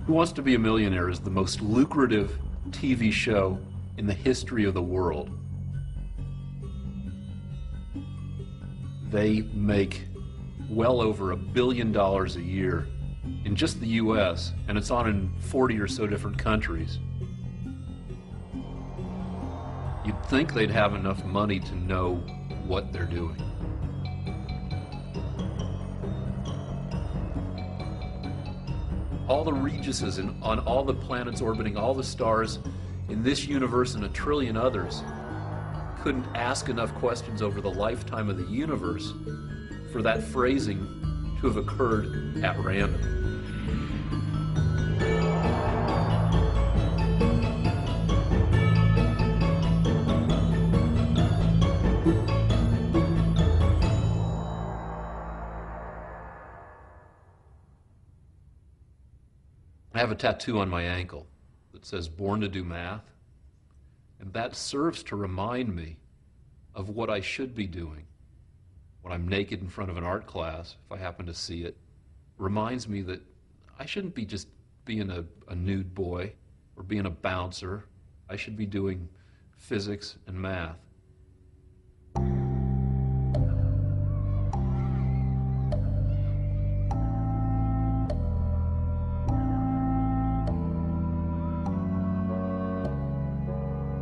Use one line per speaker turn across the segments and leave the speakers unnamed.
Who Wants to Be a Millionaire is the most lucrative TV show in the history of the world. They make well over $1 billion a year in just the US, and it's on in 40 or so different countries. You'd think they'd have enough money to know what they're doing. All the Regises on all the planets orbiting all the stars in this universe and a trillion others couldn't ask enough questions over the lifetime of the universe for that phrasing to have occurred at random. I have a tattoo on my ankle that says "Born to Do Math," and that serves to remind me of what I should be doing when I'm naked in front of an art class, if I happen to see it. Reminds me that I shouldn't be just being a nude boy or being a bouncer. I should be doing physics and math.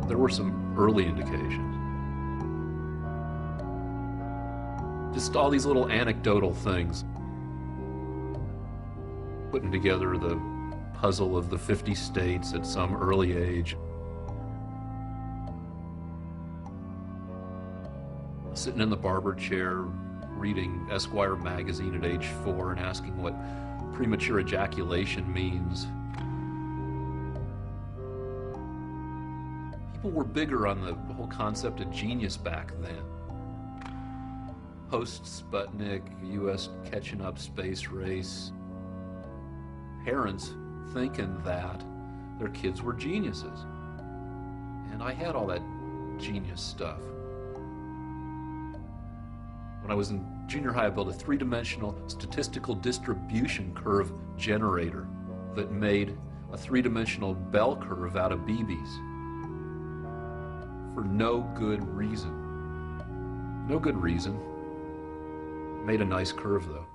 There were some early indications. Just all these little anecdotal things. Putting together the puzzle of the 50 states at some early age. Sitting in the barber chair, reading Esquire magazine at age 4 and asking what premature ejaculation means. People were bigger on the whole concept of genius back then. Post-Sputnik, U.S. catching up space race. Parents thinking that their kids were geniuses. And I had all that genius stuff. When I was in junior high, I built a three-dimensional statistical distribution curve generator that made a three-dimensional bell curve out of BBs. For no good reason. No good reason. Made a nice curve, though.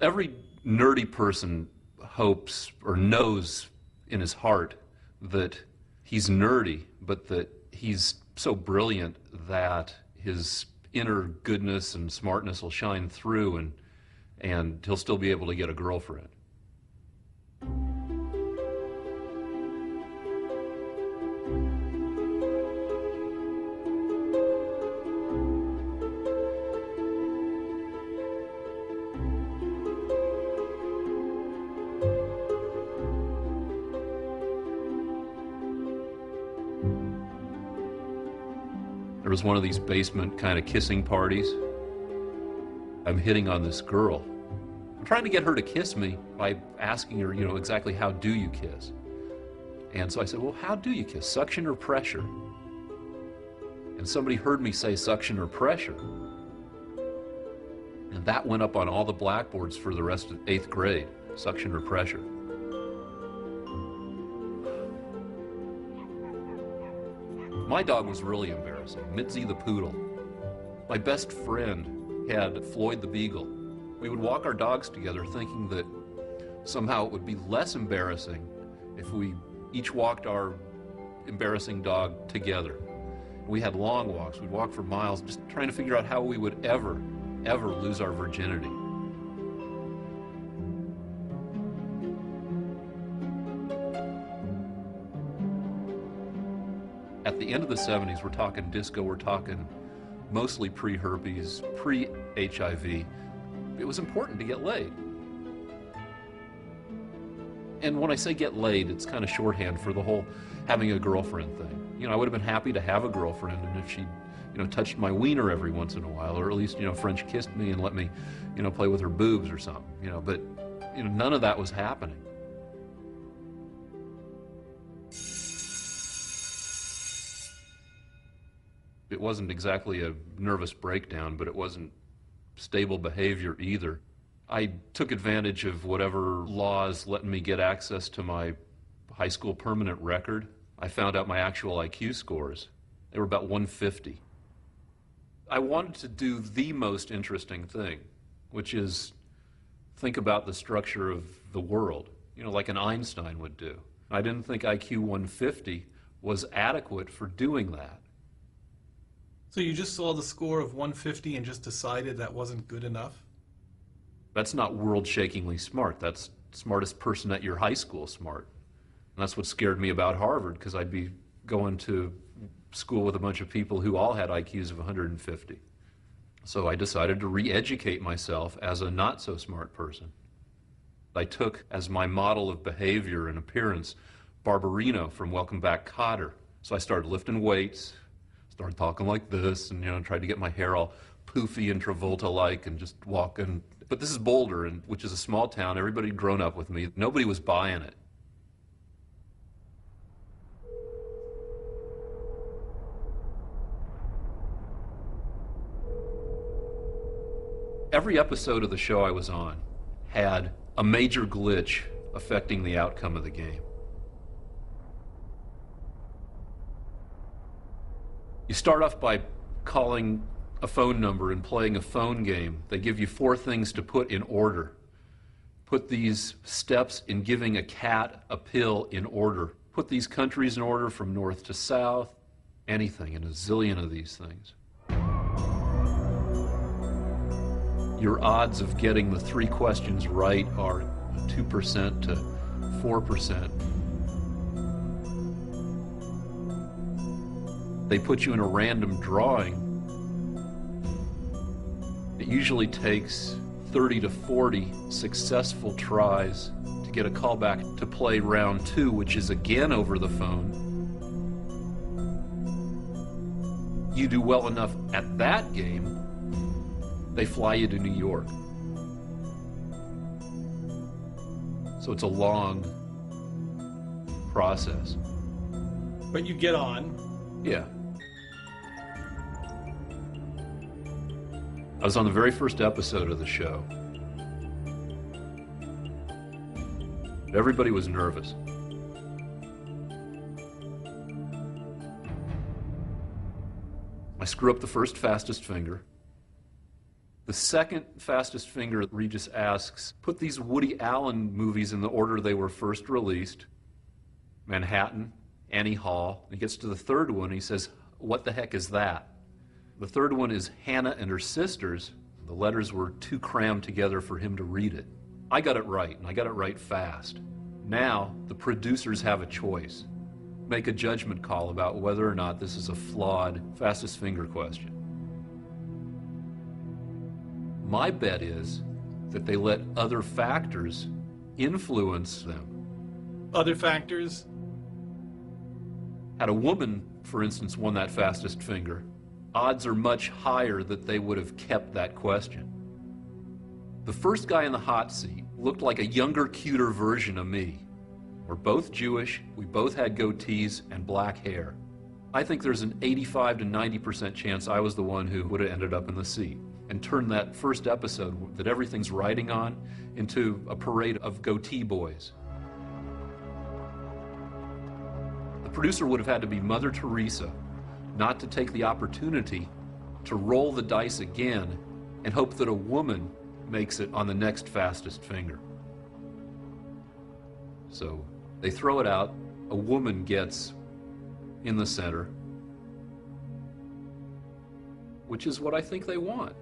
Every nerdy person hopes or knows in his heart that he's nerdy, but that he's so brilliant that his inner goodness and smartness will shine through and he'll still be able to get a girlfriend. There was one of these basement kind of kissing parties. I'm hitting on this girl. I'm trying to get her to kiss me by asking her, exactly how do you kiss? And so I said, well, how do you kiss? Suction or pressure? And somebody heard me say suction or pressure. And that went up on all the blackboards for the rest of 8th grade, suction or pressure. My dog was really embarrassing, Mitzi the poodle. My best friend had Floyd the beagle. We would walk our dogs together thinking that somehow it would be less embarrassing if we each walked our embarrassing dog together. We had long walks. We'd walk for miles just trying to figure out how we would ever lose our virginity. the end of the 70s, we're talking disco, we're talking mostly pre-herpes, pre-HIV. It was important to get laid. And when I say get laid, it's kind of shorthand for the whole having a girlfriend thing. You know, I would have been happy to have a girlfriend, and if she, touched my wiener every once in a while, or at least, French kissed me and let me, play with her boobs or something, but, none of that was happening. It wasn't exactly a nervous breakdown, but it wasn't stable behavior either. I took advantage of whatever laws letting me get access to my high school permanent record. I found out my actual IQ scores. They were about 150. I wanted to do the most interesting thing, which is think about the structure of the world, like an Einstein would do. I didn't think IQ 150 was adequate for doing that.
So you just saw the score of 150 and just decided that wasn't good enough?
That's not world-shakingly smart. That's smartest person at your high school smart. And that's what scared me about Harvard, because I'd be going to school with a bunch of people who all had IQs of 150. So I decided to re-educate myself as a not-so-smart person. I took as my model of behavior and appearance Barbarino from Welcome Back, Kotter. So I started lifting weights, started talking like this, and tried to get my hair all poofy and Travolta-like and just walking. But this is Boulder, which is a small town. Everybody had grown up with me. Nobody was buying it. Every episode of the show I was on had a major glitch affecting the outcome of the game. You start off by calling a phone number and playing a phone game. They give you 4 things to put in order. Put these steps in giving a cat a pill in order. Put these countries in order from north to south. Anything, and a zillion of these things. Your odds of getting the 3 questions right are 2% to 4%. They put you in a random drawing. It usually takes 30 to 40 successful tries to get a callback to play round 2, which is again over the phone. You do well enough at that game, they fly you to New York. So it's a long process.
But you get on.
Yeah. I was on the very first episode of the show. Everybody was nervous. I screw up the first fastest finger. The second fastest finger, Regis asks, put these Woody Allen movies in the order they were first released. Manhattan, Annie Hall. He gets to the third one, he says, what the heck is that? The third one is Hannah and Her Sisters. The letters were too crammed together for him to read it. I got it right, and I got it right fast. Now, the producers have a choice. Make a judgment call about whether or not this is a flawed fastest finger question. My bet is that they let other factors influence them.
Other factors?
Had a woman, for instance, won that fastest finger, odds are much higher that they would have kept that question. The first guy in the hot seat looked like a younger, cuter version of me. We're both Jewish, we both had goatees and black hair. I think there's an 85 to 90% chance I was the one who would have ended up in the seat and turned that first episode that everything's riding on into a parade of goatee boys. The producer would have had to be Mother Teresa not to take the opportunity to roll the dice again and hope that a woman makes it on the next fastest finger. So they throw it out, a woman gets in the center, which is what I think they want.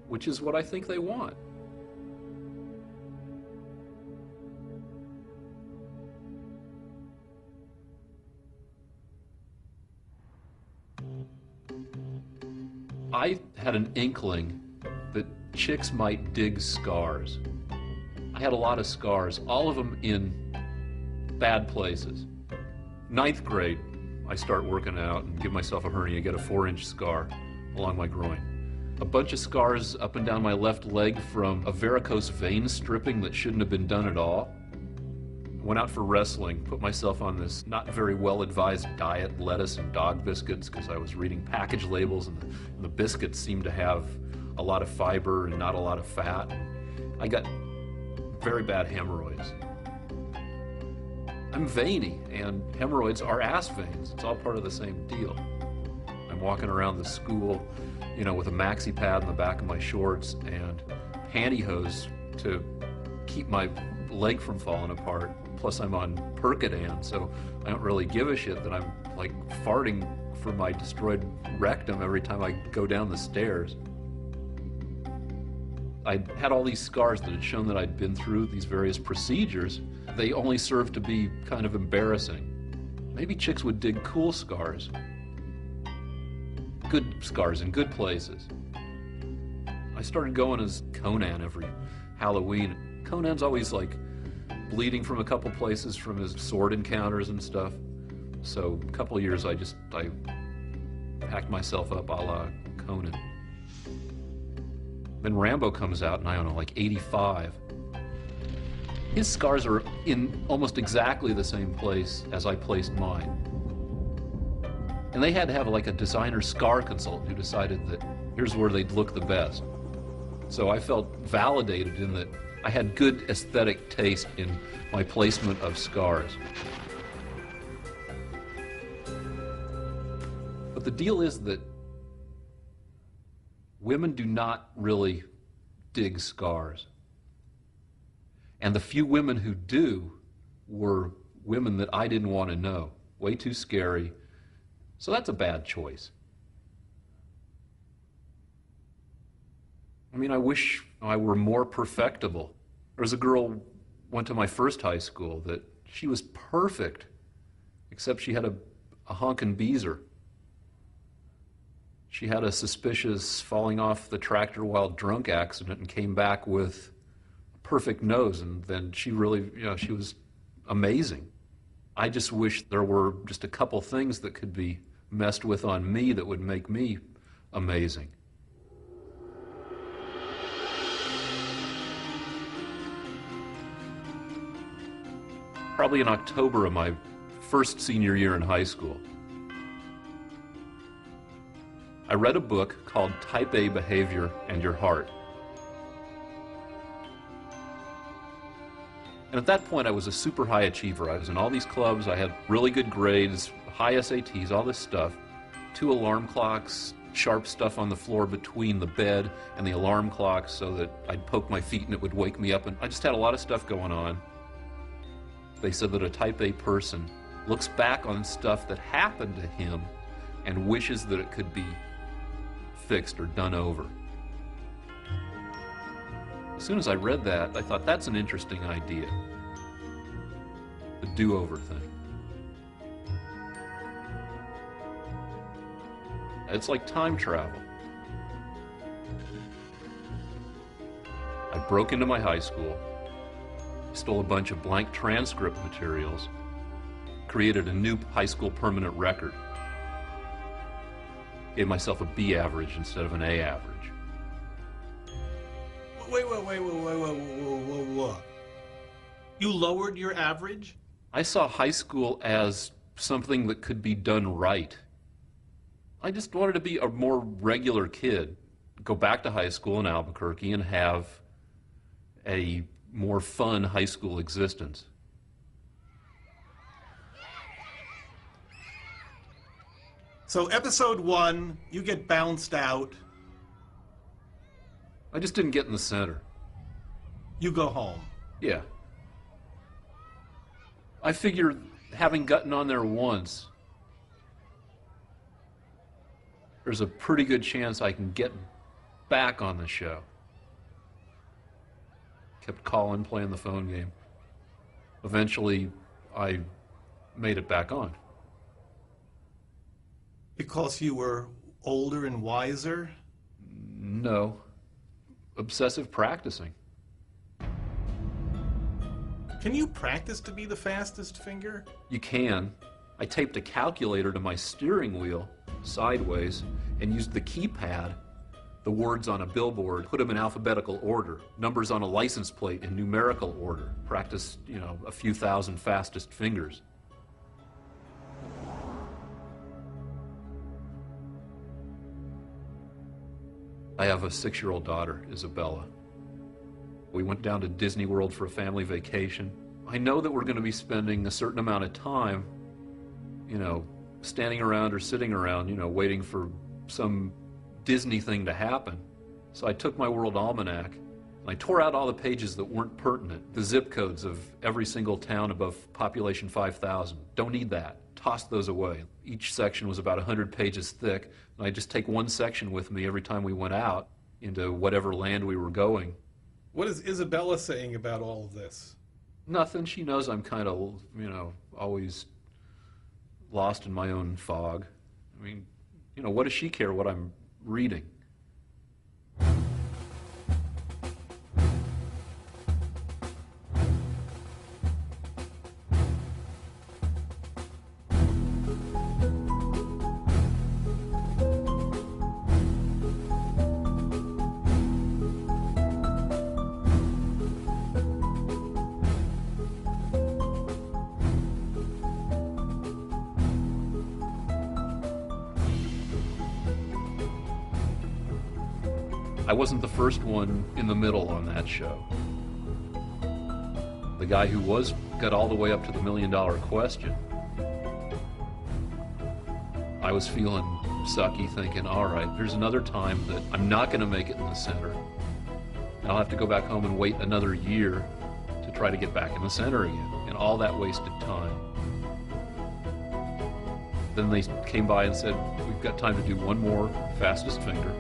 Which is what I think they want. I had an inkling that chicks might dig scars. I had a lot of scars, all of them in bad places. 9th grade, I start working out and give myself a hernia, get a 4-inch scar along my groin. A bunch of scars up and down my left leg from a varicose vein stripping that shouldn't have been done at all. Went out for wrestling, put myself on this not very well-advised diet, lettuce and dog biscuits, because I was reading package labels and the biscuits seemed to have a lot of fiber and not a lot of fat. I got very bad hemorrhoids. I'm veiny, and hemorrhoids are ass veins. It's all part of the same deal. I'm walking around the school, with a maxi pad in the back of my shorts and pantyhose to keep my leg from falling apart. Plus I'm on Percodan, so I don't really give a shit that I'm like farting for my destroyed rectum every time I go down the stairs. I had all these scars that had shown that I'd been through these various procedures. They only served to be kind of embarrassing. Maybe chicks would dig cool scars. Good scars in good places. I started going as Conan every Halloween. Conan's always like bleeding from a couple places from his sword encounters and stuff. So a couple of years I packed myself up a la Conan. Then Rambo comes out in, I don't know, like 85. His scars are in almost exactly the same place as I placed mine. And they had to have like a designer scar consultant who decided that here's where they'd look the best. So I felt validated in that I had good aesthetic taste in my placement of scars. But the deal is that women do not really dig scars. And the few women who do were women that I didn't want to know. Way too scary. So that's a bad choice. I mean, I wish I were more perfectible. There was a girl went to my first high school that she was perfect, except she had a honkin' beezer. She had a suspicious falling off the tractor while drunk accident and came back with a perfect nose, and then she really, she was amazing. I just wish there were just a couple things that could be messed with on me that would make me amazing. Probably in October of my first senior year in high school, I read a book called Type A Behavior and Your Heart. And at that point, I was a super high achiever. I was in all these clubs, I had really good grades, high SATs, all this stuff. 2 alarm clocks, sharp stuff on the floor between the bed and the alarm clock so that I'd poke my feet and it would wake me up. And I just had a lot of stuff going on. They said that a Type A person looks back on stuff that happened to him and wishes that it could be fixed or done over. As soon as I read that, I thought, that's an interesting idea. The do-over thing. It's like time travel. I broke into my high school, stole a bunch of blank transcript materials, created a new high school permanent record, gave myself a B average instead of an A average.
Wait. You lowered your average?
I saw high school as something that could be done right. I just wanted to be a more regular kid, go back to high school in Albuquerque and have a more fun high school existence.
So episode 1, you get bounced out.
I just didn't get in the center.
You go home.
Yeah. I figured having gotten on there once, there's a pretty good chance I can get back on the show. Kept calling, playing the phone game. Eventually, I made it back on.
Because you were older and wiser?
No. Obsessive practicing.
Can you practice to be the fastest finger?
You can. I taped a calculator to my steering wheel, sideways, and used the keypad, the words on a billboard, put them in alphabetical order, numbers on a license plate in numerical order. Practiced, a few thousand fastest fingers. I have a 6-year-old daughter, Isabella. We went down to Disney World for a family vacation. I know that we're going to be spending a certain amount of time, standing around or sitting around, waiting for some Disney thing to happen. So I took my World Almanac and I tore out all the pages that weren't pertinent, the zip codes of every single town above population 5,000. Don't need that. Tossed those away. Each section was about 100 pages thick, and I'd just take one section with me every time we went out into whatever land we were going.
What is Isabella saying about all of this?
Nothing. She knows I'm kind of, always lost in my own fog. I mean, what does she care what I'm reading? I wasn't the first one in the middle on that show. The guy who got all the way up to the $1 million question. I was feeling sucky, thinking, all right, there's another time that I'm not going to make it in the center. And I'll have to go back home and wait another year to try to get back in the center again. And all that wasted time. Then they came by and said, we've got time to do one more fastest finger.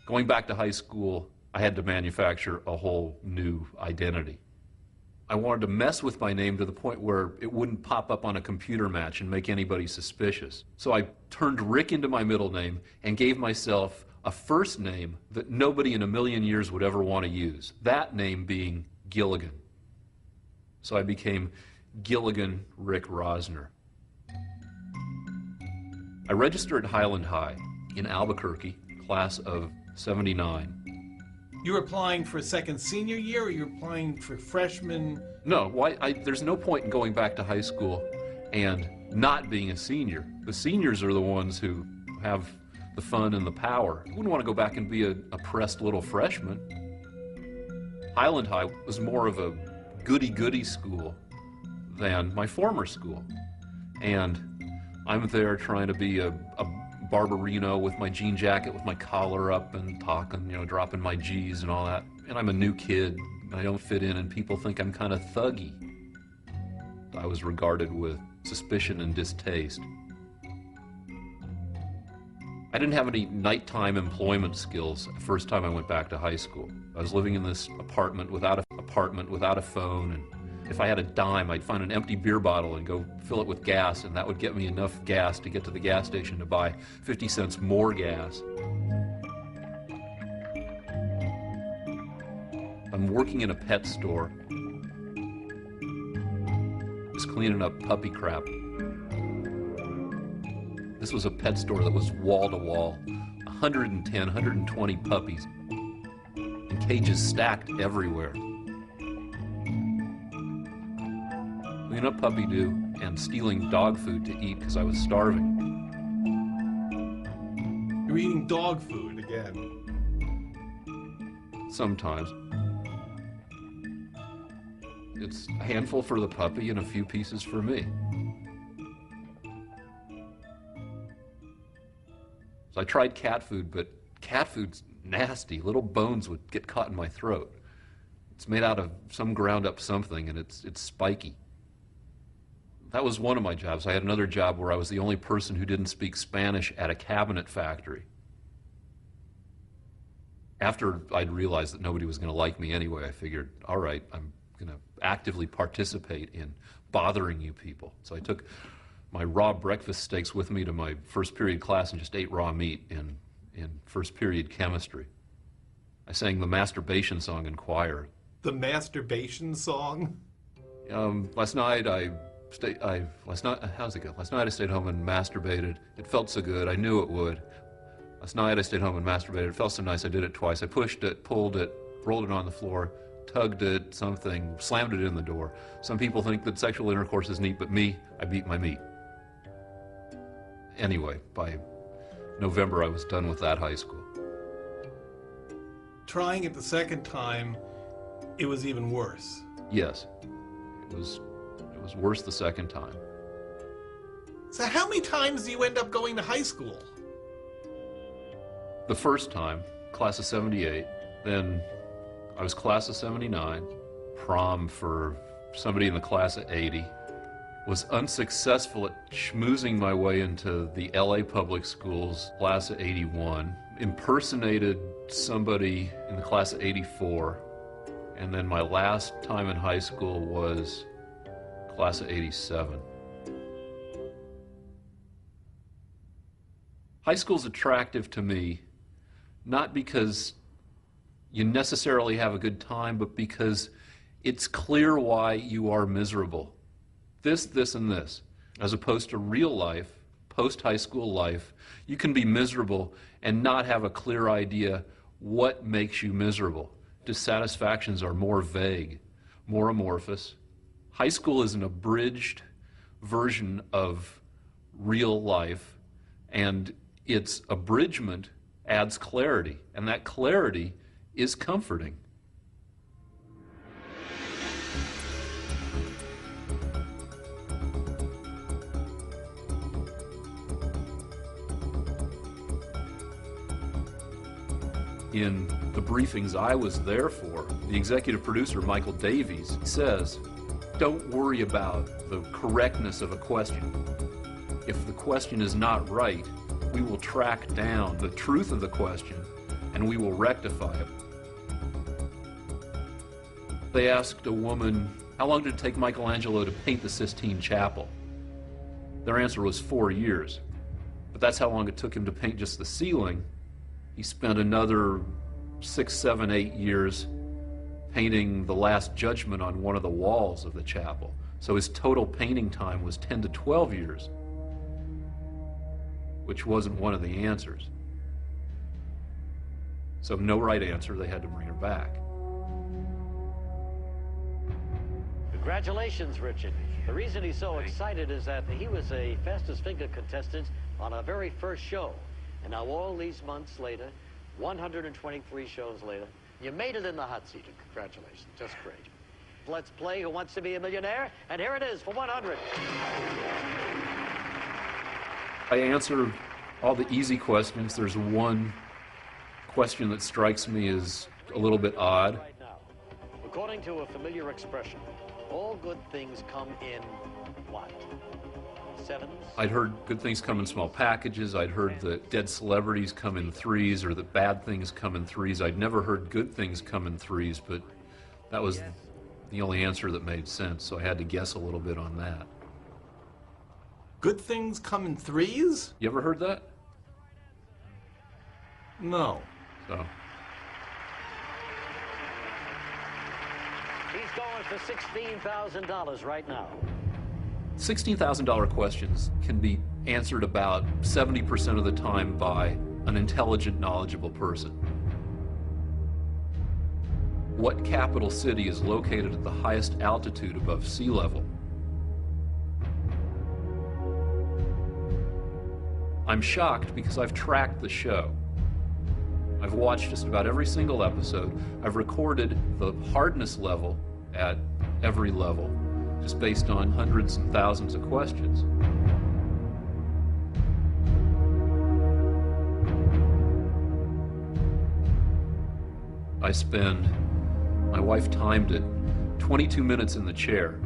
Going back to high school, I had to manufacture a whole new identity. I wanted to mess with my name to the point where it wouldn't pop up on a computer match and make anybody suspicious. So I turned Rick into my middle name and gave myself a first name that nobody in a million years would ever want to use, that name being Gilligan. So I became Gilligan Rick Rosner. I registered at Highland High in Albuquerque, class of '79.
You're applying for a second senior year, or you're applying for freshman?
No, there's no point in going back to high school and not being a senior. The seniors are the ones who have the fun and the power. You wouldn't want to go back and be a pressed little freshman. Highland High was more of a goody-goody school than my former school. And I'm there trying to be a Barbarino with my jean jacket with my collar up and talking, dropping my G's and all that. And I'm a new kid, and I don't fit in, and people think I'm kind of thuggy. I was regarded with suspicion and distaste. I didn't have any nighttime employment skills the first time I went back to high school. I was living in this apartment without a phone, and if I had a dime, I'd find an empty beer bottle and go fill it with gas, and that would get me enough gas to get to the gas station to buy 50 cents more gas. I'm working in a pet store, just cleaning up puppy crap. This was a pet store that was wall to wall, 110, 120 puppies, in cages stacked everywhere. Cleaning up puppy doo and stealing dog food to eat because I was starving.
You're eating dog food again.
Sometimes. It's a handful for the puppy and a few pieces for me. So I tried cat food, but cat food's nasty. Little bones would get caught in my throat. It's made out of some ground up something, and it's spiky. That was one of my jobs. I had another job where I was the only person who didn't speak Spanish at a cabinet factory. After I'd realized that nobody was going to like me anyway, I figured, all right, I'm going to actively participate in bothering you people. So I took my raw breakfast steaks with me to my first period class and just ate raw meat in first period chemistry. I sang the masturbation song in choir.
The masturbation song?
Last night I stayed home and masturbated. It felt so good. I knew it would. Last night I stayed home and masturbated. It felt so nice. I did it twice. I pushed it, pulled it, rolled it on the floor, tugged it, something, slammed it in the door. Some people think that sexual intercourse is neat, but me, I beat my meat. Anyway, by November I was done with that high school.
Trying it the second time, it was even worse.
Yes, it was worse the second time.
So how many times do you end up going to high school?
The first time, class of 78, then I was class of 79, prom for somebody in the class of 80, was unsuccessful at schmoozing my way into the LA public schools class of 81, impersonated somebody in the class of 84, and then my last time in high school was class of 87. High school's attractive to me, not because you necessarily have a good time, but because it's clear why you are miserable. This, and this. As opposed to real life, post-high school life, you can be miserable and not have a clear idea what makes you miserable. Dissatisfactions are more vague, more amorphous. High school is an abridged version of real life, and its abridgment adds clarity, and that clarity is comforting. In the briefings I was there for, the executive producer, Michael Davies, says, don't worry about the correctness of a question. If the question is not right, we will track down the truth of the question and we will rectify it. They asked a woman, how long did it take Michelangelo to paint the Sistine Chapel? Their answer was 4 years. But that's how long it took him to paint just the ceiling. He spent another 6, 7, 8 years painting the Last Judgment on one of the walls of the chapel. So his total painting time was 10 to 12 years, which wasn't one of the answers. So no right answer, they had to bring her back.
Congratulations, Richard. The reason he's so excited is that he was a fastest finger contestant on our very first show. And now all these months later, 123 shows later, you made it in the hot seat. Congratulations, just great. Let's play Who Wants to Be a Millionaire? And here it is for 100.
I answer all the easy questions. There's one question that strikes me as a little bit odd.
Right now, according to a familiar expression, all good things come in what? Sevens?
I'd heard good things come in small packages. I'd heard that dead celebrities come in threes, or that bad things come in threes. I'd never heard good things come in threes, but that was the only answer that made sense, so I had to guess a little bit on that.
Good things come in threes?
You ever heard that?
No.
So
He's going for $16,000 right now.
$16,000 questions can be answered about 70% of the time by an intelligent, knowledgeable person. What capital city is located at the highest altitude above sea level? I'm shocked because I've tracked the show. I've watched just about every single episode. I've recorded the hardness level at every level, just based on hundreds and thousands of questions. I spend, my wife timed it, 22 minutes in the chair.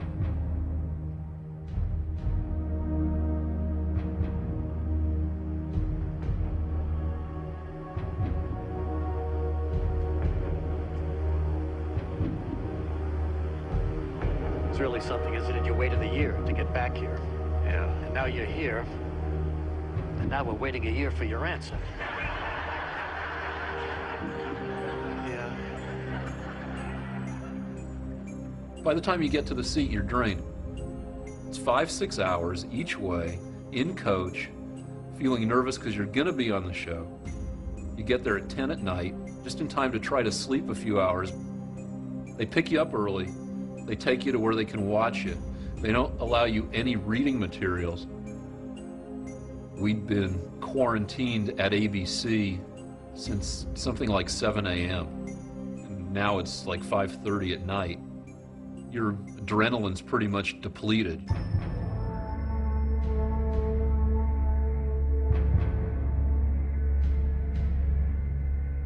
It's really something, isn't it? You waited a year to get back here. Yeah. And now you're here. And now we're waiting a year for your answer. Yeah.
By the time you get to the seat, you're drained. It's 5-6 hours each way, in coach, feeling nervous because you're gonna be on the show. You get there at 10 at night, just in time to try to sleep a few hours. They pick you up early. They take you to where they can watch it. They don't allow you any reading materials. We'd been quarantined at ABC since something like 7 a.m. And now it's like 5:30 at night. Your adrenaline's pretty much depleted.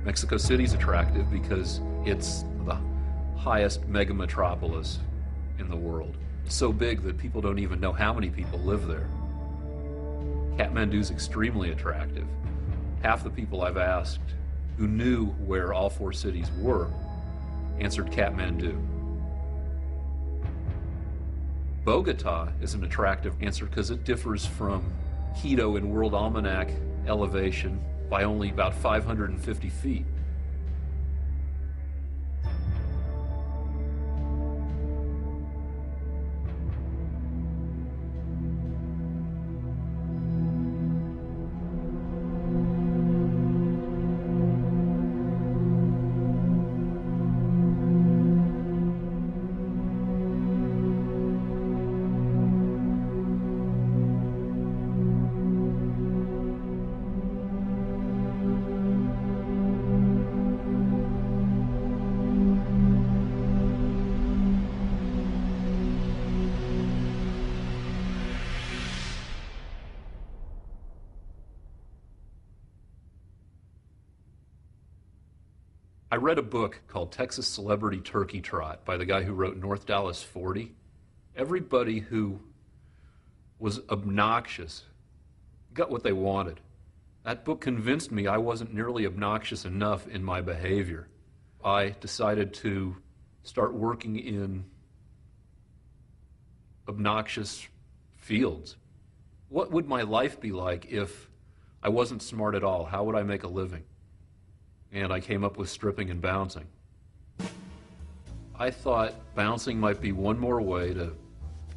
Mexico City's attractive because it's the highest mega metropolis in the world. So big that people don't even know how many people live there. Kathmandu's extremely attractive. Half the people I've asked who knew where all 4 cities were answered Kathmandu. Bogota is an attractive answer because it differs from Quito in World Almanac elevation by only about 550 feet. I read a book called Texas Celebrity Turkey Trot by the guy who wrote North Dallas 40. Everybody who was obnoxious got what they wanted. That book convinced me I wasn't nearly obnoxious enough in my behavior. I decided to start working in obnoxious fields. What would my life be like if I wasn't smart at all? How would I make a living? And I came up with stripping and bouncing. I thought bouncing might be one more way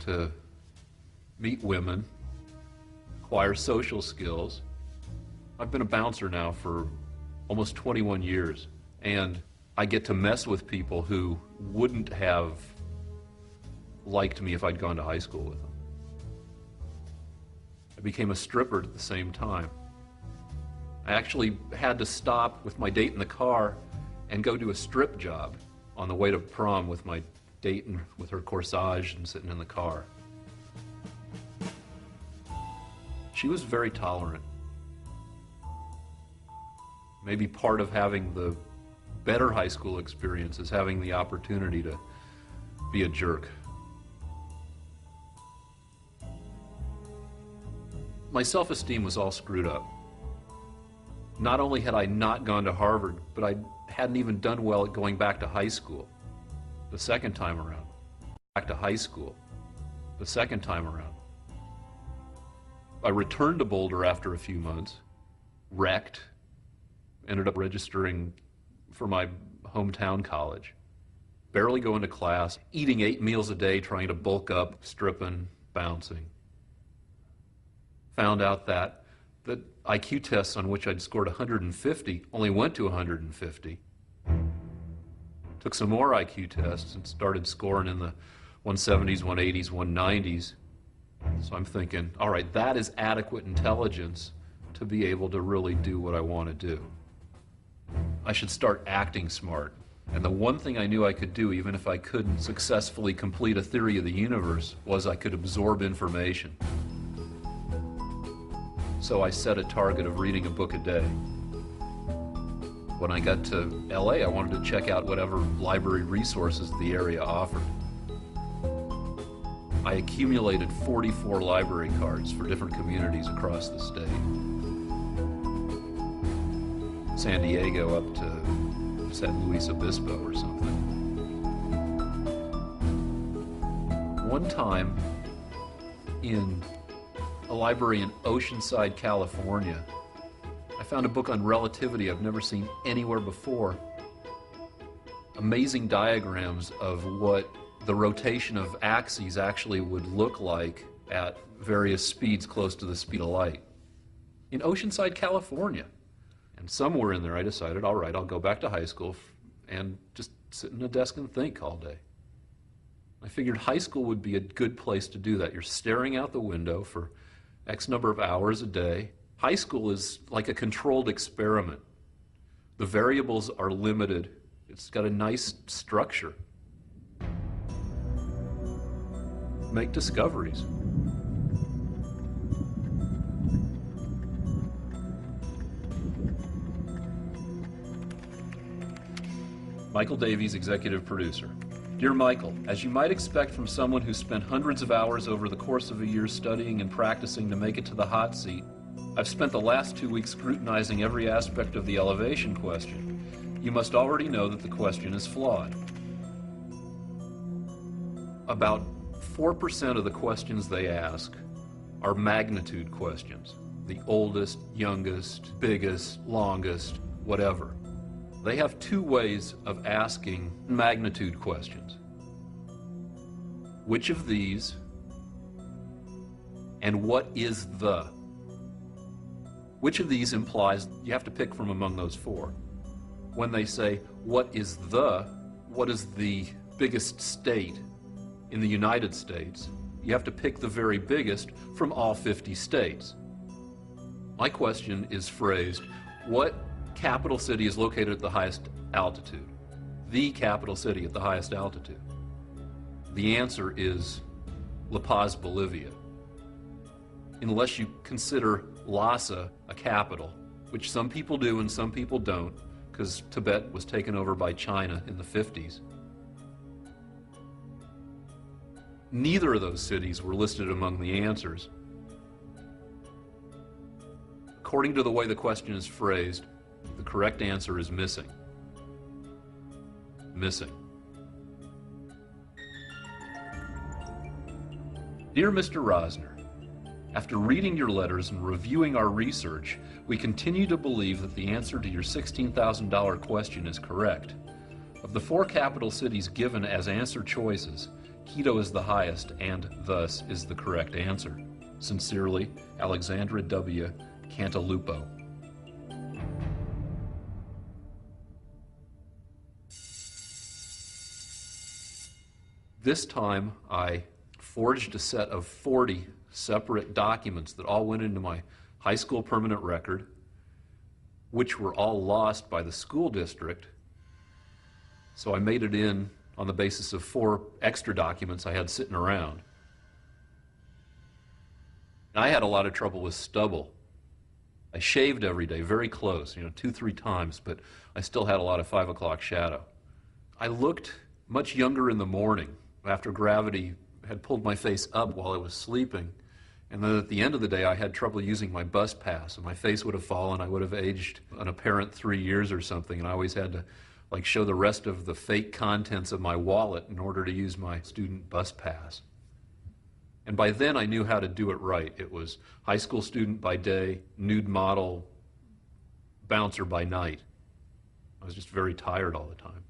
to meet women, acquire social skills. I've been a bouncer now for almost 21 years, and I get to mess with people who wouldn't have liked me if I'd gone to high school with them. I became a stripper at the same time. I actually had to stop with my date in the car and go do a strip job on the way to prom with my date and with her corsage and sitting in the car. She was very tolerant. Maybe part of having the better high school experience is having the opportunity to be a jerk. My self-esteem was all screwed up. Not only had I not gone to Harvard, but I hadn't even done well at going back to high school the second time around. Back to high school the second time around. I returned to Boulder after a few months, wrecked, ended up registering for my hometown college. barely going to class, eating 8 meals a day, trying to bulk up, stripping, bouncing. Found out that the IQ tests on which I'd scored 150 only went to 150. Took some more IQ tests and started scoring in the 170s, 180s, 190s. So I'm thinking, all right, that is adequate intelligence to be able to really do what I want to do. I should start acting smart. And the one thing I knew I could do, even if I couldn't successfully complete a theory of the universe, was I could absorb information. So I set a target of reading a book a day. When I got to LA, I wanted to check out whatever library resources the area offered. I accumulated 44 library cards for different communities across the state. San Diego up to San Luis Obispo or something. One time in a library in Oceanside, California, I found a book on relativity I've never seen anywhere before. Amazing diagrams of what the rotation of axes actually would look like at various speeds close to the speed of light. In Oceanside, California. And somewhere in there I decided, all right, I'll go back to high school and just sit in a desk and think all day. I figured high school would be a good place to do that. You're staring out the window for X number of hours a day. High school is like a controlled experiment. The variables are limited. It's got a nice structure. Make discoveries. Michael Davies, executive producer. Dear Michael, as you might expect from someone who spent hundreds of hours over the course of a year studying and practicing to make it to the hot seat, I've spent the last 2 weeks scrutinizing every aspect of the elevation question. You must already know that the question is flawed. About 4% of the questions they ask are magnitude questions. The oldest, youngest, biggest, longest, whatever. They have 2 ways of asking magnitude questions. Which of these and what is the? Which of these implies you have to pick from among those 4. When they say, what is the biggest state in the United States, you have to pick the very biggest from all 50 states. My question is phrased, what capital city is located at the highest altitude? The capital city at the highest altitude. The answer is La Paz, Bolivia. Unless you consider Lhasa a capital, which some people do and some people don't, because Tibet was taken over by China in the 50s. Neither of those cities were listed among the answers. According to the way the question is phrased, the correct answer is missing. Missing. Dear Mr. Rosner, after reading your letters and reviewing our research, we continue to believe that the answer to your $16,000 question is correct. Of the 4 capital cities given as answer choices, Quito is the highest and thus is the correct answer. Sincerely, Alexandra W. Cantalupo. This time I forged a set of 40 separate documents that all went into my high school permanent record, which were all lost by the school district. So I made it in on the basis of 4 extra documents I had sitting around. And I had a lot of trouble with stubble. I shaved every day, very close, 2-3 times, but I still had a lot of 5 o'clock shadow. I looked much younger in the morning after gravity had pulled my face up while I was sleeping. And then at the end of the day, I had trouble using my bus pass, and my face would have fallen. I would have aged an apparent 3 years or something, and I always had to show the rest of the fake contents of my wallet in order to use my student bus pass. And by then I knew how to do it right. It was high school student by day, nude model, bouncer by night. I was just very tired all the time.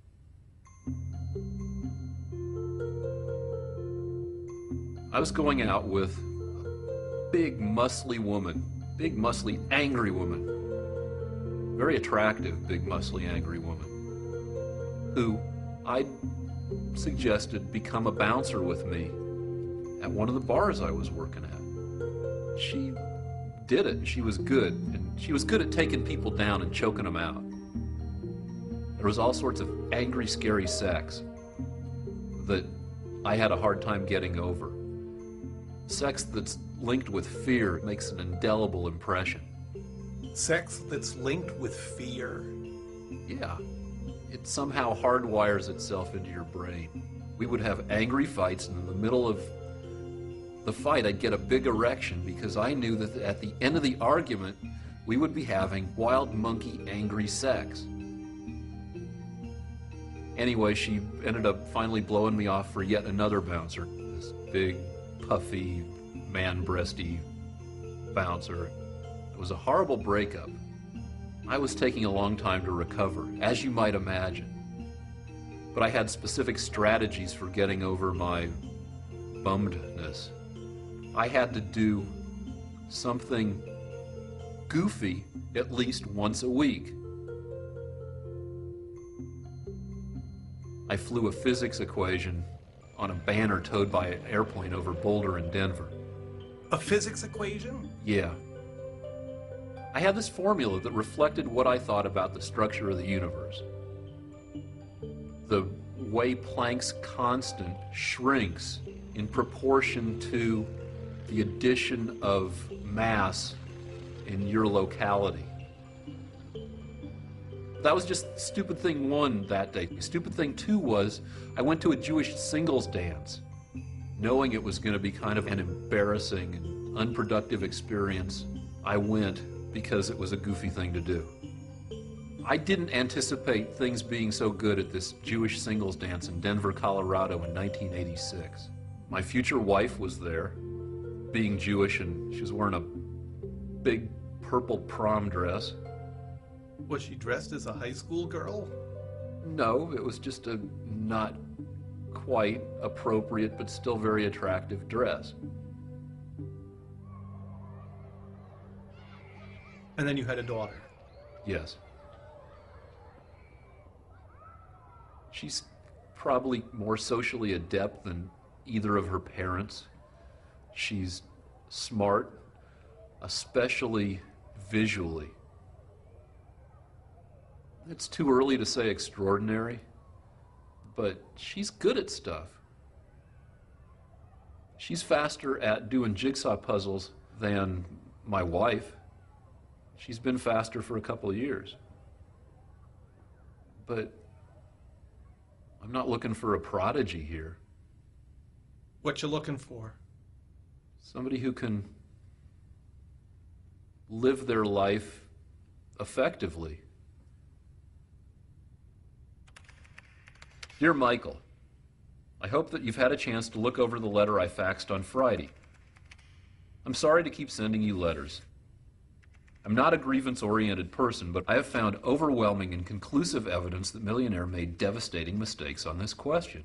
I was going out with a big, muscly woman, big, muscly, angry woman, very attractive, big, muscly, angry woman, who I suggested become a bouncer with me at one of the bars I was working at. She did it, and she was good, and she was good at taking people down and choking them out. There was all sorts of angry, scary sex that I had a hard time getting over. Sex that's linked with fear makes an indelible impression.
Sex that's linked with fear.
Yeah, it somehow hardwires itself into your brain. We would have angry fights, and in the middle of the fight I'd get a big erection because I knew that at the end of the argument we would be having wild monkey angry sex. Anyway, she ended up finally blowing me off for yet another bouncer. This big, puffy, man-breasty bouncer. It was a horrible breakup. I was taking a long time to recover, as you might imagine. But I had specific strategies for getting over my bummedness. I had to do something goofy at least once a week. I flew a physics equation on a banner towed by an airplane over Boulder and Denver.
A physics equation?
Yeah. I had this formula that reflected what I thought about the structure of the universe. The way Planck's constant shrinks in proportion to the addition of mass in your locality. That was just stupid thing one that day. Stupid thing two was I went to a Jewish singles dance, knowing it was going to be kind of an embarrassing and unproductive experience. I went because it was a goofy thing to do. I didn't anticipate things being so good at this Jewish singles dance in Denver, Colorado in 1986. My future wife was there, being Jewish, and she was wearing a big purple prom dress.
Was she dressed as a high school girl?
No, it was just a not quite appropriate but still very attractive dress.
And then you had a daughter.
Yes. She's probably more socially adept than either of her parents. She's smart, especially visually. It's too early to say extraordinary, but she's good at stuff. She's faster at doing jigsaw puzzles than my wife. She's been faster for a couple of years. But I'm not looking for a prodigy here.
What you looking for?
Somebody who can live their life effectively. Dear Michael, I hope that you've had a chance to look over the letter I faxed on Friday. I'm sorry to keep sending you letters. I'm not a grievance-oriented person, but I have found overwhelming and conclusive evidence that Millionaire made devastating mistakes on this question.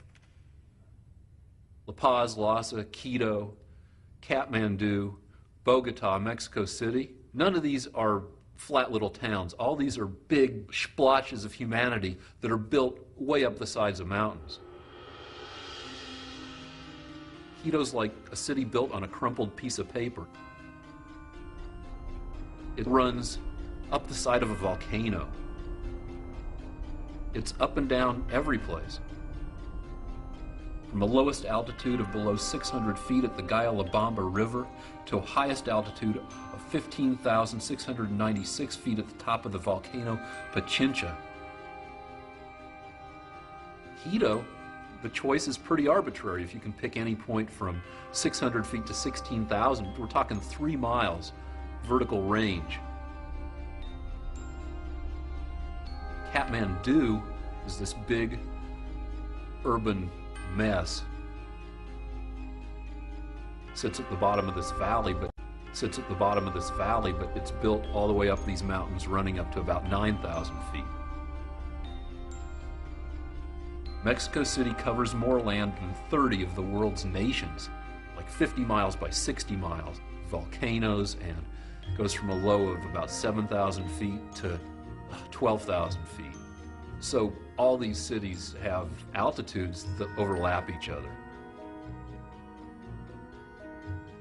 La Paz, Lhasa, Quito, Kathmandu, Bogota, Mexico City, none of these are flat little towns. All these are big splotches of humanity that are built way up the sides of mountains. Quito's like a city built on a crumpled piece of paper. It runs up the side of a volcano. It's up and down every place. From the lowest altitude of below 600 feet at the Guayallabamba River to a highest altitude of 15,696 feet at the top of the volcano Pichincha. Quito, the choice is pretty arbitrary. If you can pick any point from 600 feet to 16,000, we're talking 3 miles vertical range. Kathmandu is this big urban mess. Sits at the bottom of this valley, but it's built all the way up these mountains, running up to about 9,000 feet. Mexico City covers more land than 30 of the world's nations, like 50 miles by 60 miles, volcanoes, and goes from a low of about 7,000 feet to 12,000 feet. So all these cities have altitudes that overlap each other.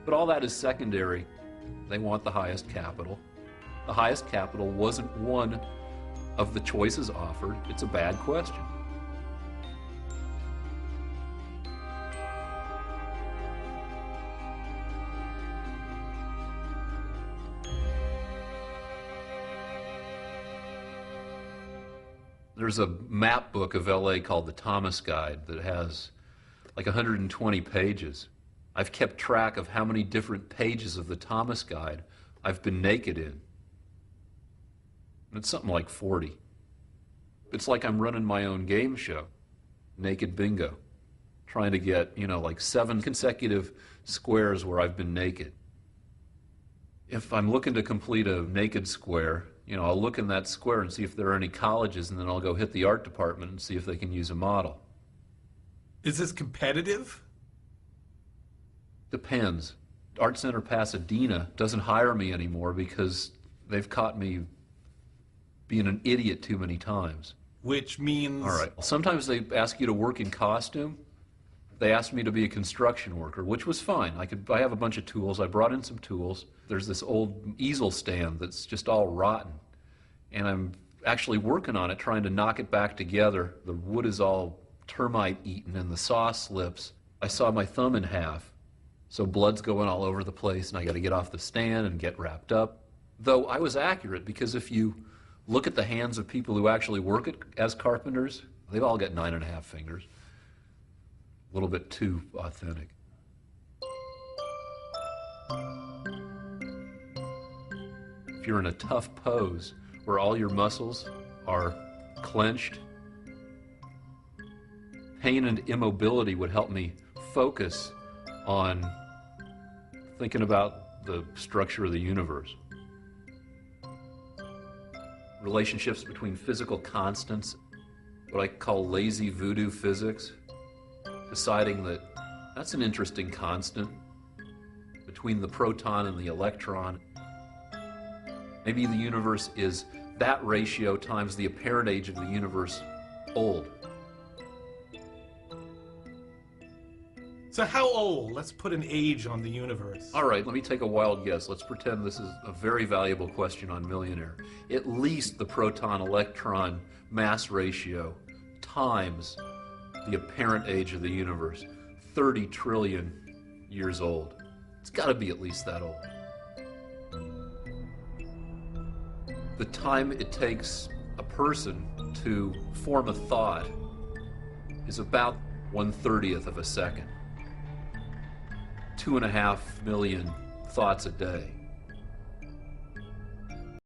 But all that is secondary. They want the highest capital. The highest capital wasn't one of the choices offered. It's a bad question. There's a map book of LA called the Thomas Guide that has like 120 pages. I've kept track of how many different pages of the Thomas Guide I've been naked in. It's something like 40. It's like I'm running my own game show, Naked Bingo, trying to get, like 7 consecutive squares where I've been naked. If I'm looking to complete a naked square, I'll look in that square and see if there are any colleges, and then I'll go hit the art department and see if they can use a model.
Is this competitive?
Depends. Art Center Pasadena doesn't hire me anymore because they've caught me being an idiot too many times.
Which means...
All right. Sometimes they ask you to work in costume. They asked me to be a construction worker, which was fine. I have a bunch of tools. I brought in some tools. There's this old easel stand that's just all rotten. And I'm actually working on it, trying to knock it back together. The wood is all termite eaten and the saw slips. I saw my thumb in half. So blood's going all over the place, and I got to get off the stand and get wrapped up. Though I was accurate, because if you look at the hands of people who actually work as carpenters, they've all got 9.5 fingers. A little bit too authentic. If you're in a tough pose where all your muscles are clenched, pain and immobility would help me focus on thinking about the structure of the universe. Relationships between physical constants, what I call lazy voodoo physics, deciding that that's an interesting constant between the proton and the electron. Maybe the universe is that ratio times the apparent age of the universe old.
So how old? Let's put an age on the universe.
All right, let me take a wild guess. Let's pretend this is a very valuable question on Millionaire. At least the proton-electron mass ratio times the apparent age of the universe, 30 trillion years old. It's got to be at least that old. The time it takes a person to form a thought is about 1/30th of a second. 2.5 million thoughts a day.